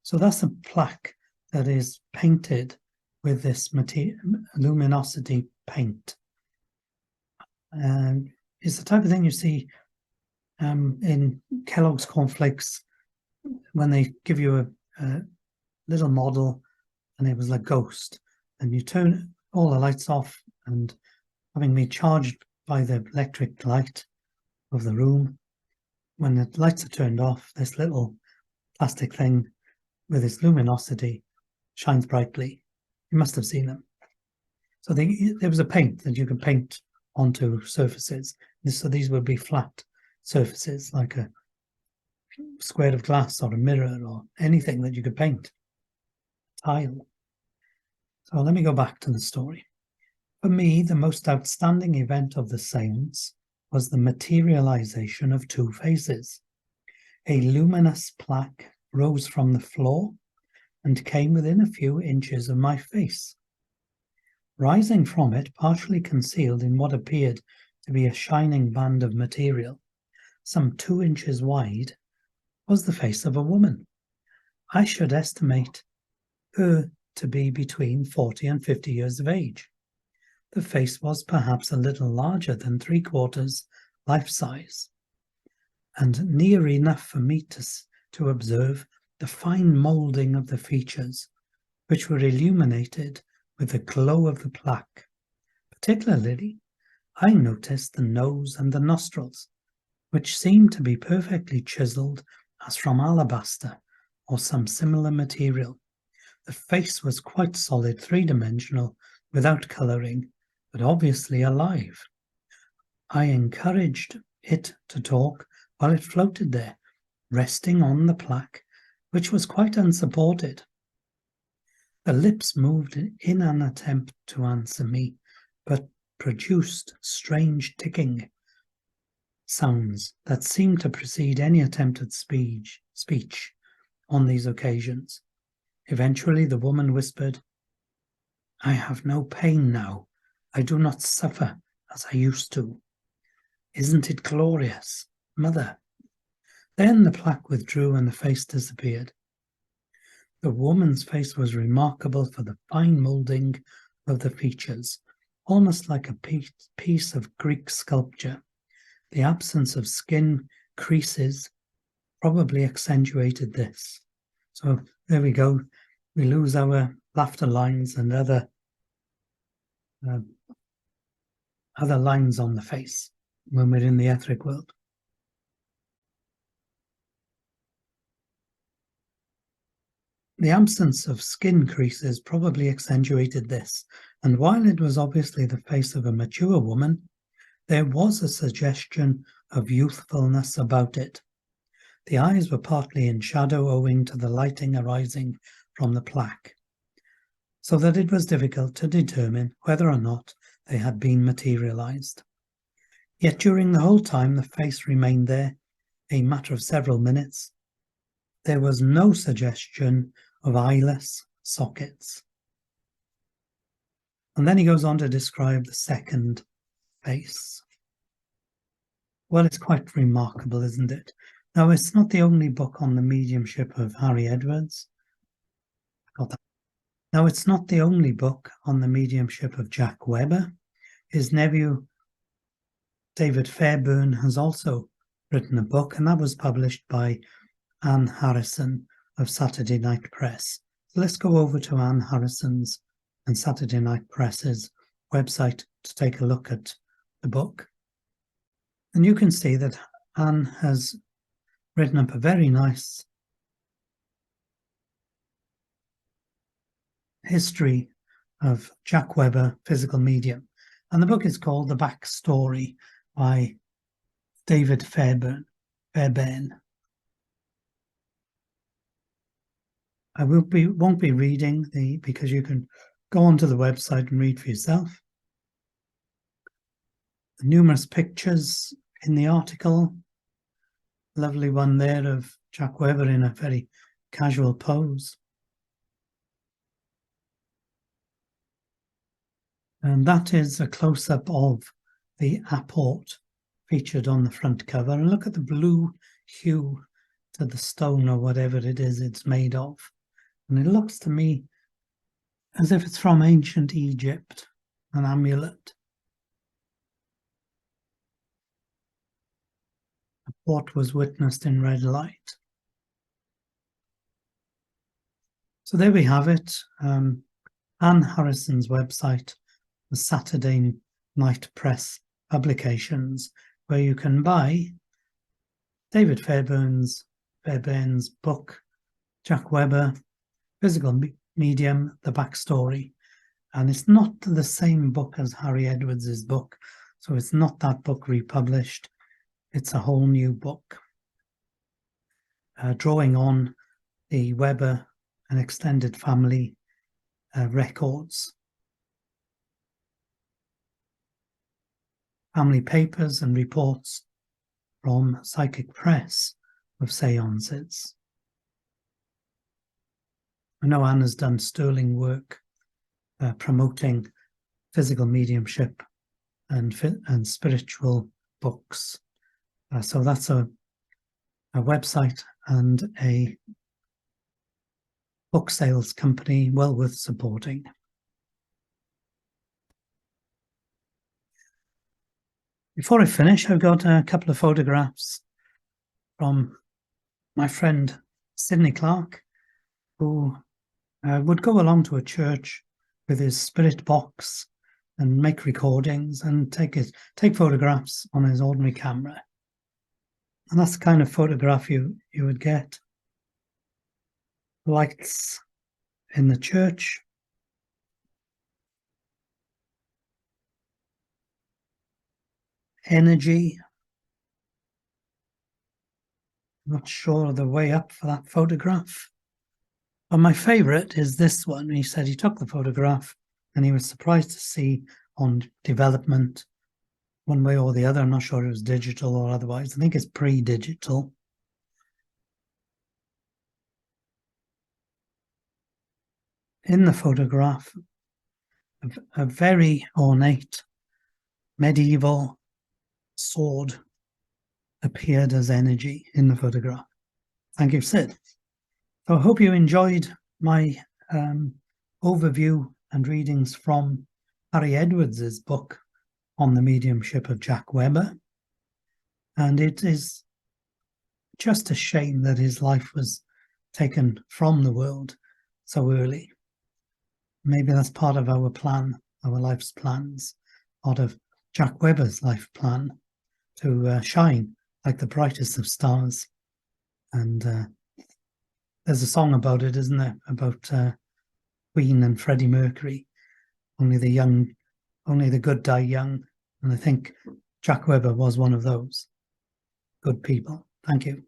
So that's a plaque that is painted with this luminosity paint. It's the type of thing you see in Kellogg's cornflakes when they give you a little model and it was like Ghost, and you turn all the lights off, and having me charged by the electric light of the room, when the lights are turned off, this little plastic thing with its luminosity shines brightly. You must have seen them. So there was a paint that you could paint onto surfaces. So these would be flat surfaces, like a square of glass or a mirror or anything that you could paint. Tile. So let me go back to the story. For me, the most outstanding event of the seance was the materialization of 2 faces. A luminous plaque rose from the floor and came within a few inches of my face. Rising from it, partially concealed in what appeared to be a shining band of material, some 2 inches wide, was the face of a woman. I should estimate her to be between 40 and 50 years of age. The face was perhaps a little larger than 3/4 life size, and near enough for me to observe the fine moulding of the features, which were illuminated with the glow of the plaque. Particularly, I noticed the nose and the nostrils, which seemed to be perfectly chiselled as from alabaster or some similar material. The face was quite solid, three-dimensional, without colouring, but obviously alive. I encouraged it to talk while it floated there, resting on the plaque, which was quite unsupported. The lips moved in an attempt to answer me, but produced strange ticking sounds that seemed to precede any attempt at speech on these occasions. Eventually, the woman whispered, "I have no pain now. I do not suffer as I used to. Isn't it glorious, Mother?" Then the plaque withdrew and the face disappeared. The woman's face was remarkable for the fine moulding of the features, almost like a piece of Greek sculpture. The absence of skin creases probably accentuated this. So there we go. We lose our laughter lines and other lines on the face when we're in the etheric world. The absence of skin creases probably accentuated this, and while it was obviously the face of a mature woman, there was a suggestion of youthfulness about it. The eyes were partly in shadow owing to the lighting arising from the plaque, so that it was difficult to determine whether or not they had been materialized. Yet during the whole time the face remained there, a matter of several minutes. There was no suggestion of eyeless sockets. And then he goes on to describe the second face. Well, it's quite remarkable, isn't it? Now, it's not the only book on the mediumship of Harry Edwards. Now, it's not the only book on the mediumship of Jack Webber. His nephew, David Fairbairn, has also written a book, and that was published by Anne Harrison of Saturday Night Press. So let's go over to Anne Harrison's and Saturday Night Press's website to take a look at the book. And you can see that Anne has written up a very nice history of Jack Webber, physical medium. And the book is called The Backstory by David Fairbairn. I won't be reading because you can go onto the website and read for yourself. The numerous pictures in the article. Lovely one there of Jack Webber in a very casual pose. And that is a close-up of the apport featured on the front cover. And look at the blue hue to the stone or whatever it is it's made of. And it looks to me as if it's from ancient Egypt, an amulet. What was witnessed in red light. So there we have it. Anne Harrison's website, the Saturday Night Press publications, where you can buy David Fairbairn's book, Jack Webber, Physical Medium, The Backstory. And it's not the same book as Harry Edwards's book, so it's not that book republished. It's a whole new book, drawing on the Webber and extended family records, family papers and reports from psychic press of seances. I know Anne has done sterling work promoting physical mediumship and spiritual books. So that's a website and a book sales company well worth supporting. Before I finish, I've got a couple of photographs from my friend Sidney Clark, who would go along to a church with his spirit box and make recordings and take photographs on his ordinary camera. And that's the kind of photograph you would get. Lights in the church. Energy. Not sure of the way up for that photograph. But my favourite is this one. He said he took the photograph and he was surprised to see on development, one way or the other. I'm not sure it was digital or otherwise. I think it's pre-digital. In the photograph, a very ornate medieval sword appeared as energy in the photograph. Thank you, Sid. So I hope you enjoyed my overview and readings from Harry Edwards's book on the mediumship of Jack Webber. And it is just a shame that his life was taken from the world so early. Maybe that's part of our plan, our life's plans, part of Jack Webber's life plan to shine like the brightest of stars. And there's a song about it, isn't there? About Queen and Freddie Mercury. Only the good die young. And I think Jack Webber was one of those good people. Thank you.